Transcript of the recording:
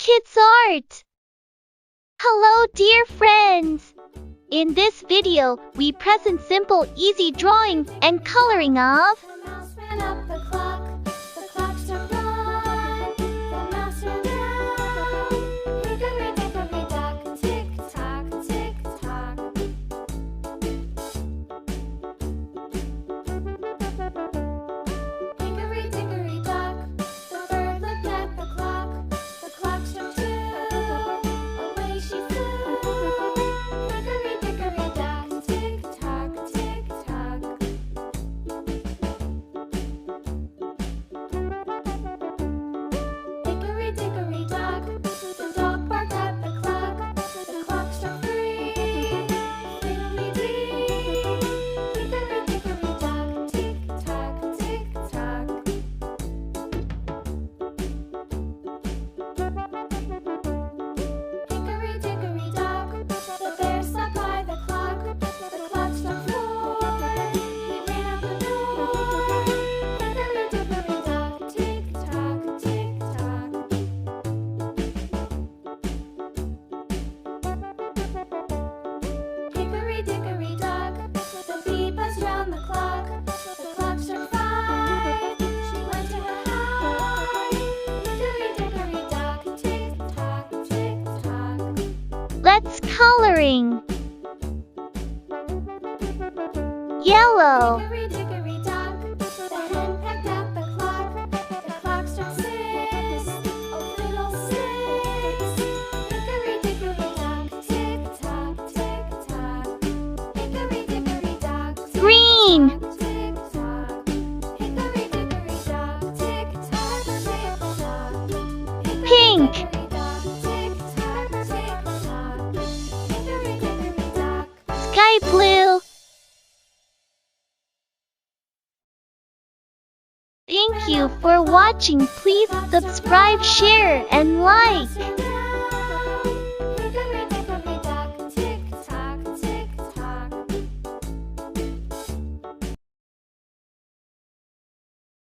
Kids Art! Hello dear friends! In this video, we present simple, easy drawing and coloring of The mouse ran up the clock struck one, the mouse ran out. Hickory-dickory-dock, tick-tock, tick-tock. Hickory-dickory-dock, the bird looked at the clock struck two, away she flew. Hickory-dickory-dock, tick-tock, tick-tock. Hickory-dickory-dock, the dog barked at the clock struck three. Fiddly-dee, hickory-dickory-dock, tick-tock, tick-tock. Hickory-dickory-dock, the bear sat by the clock struck four. He ran out the door. Hickory-dickory-dock, tick-tock, tick-tock. Hickory-dickory-dock, the bee buzzed round the clock struck five. She went to her hive. Hickory-dickory-dock, tick-tock, tick-tock. Let's coloring. Yellow, Hickory-dickory-dock, the hen pecked at the clock struck six. Oh, little six. Hickory-dickory-dock, tick-tock, tick-tock. Hickory-dickory-dock, green, tick-tock. Hickory-dickory-dock, tick-tock, tick-tock. pink, Hickory-dickory-dock, tick-tock, tick-tock. Hickory-dickory-dock. sky blue. Thank you for watching. Please subscribe, share, and like.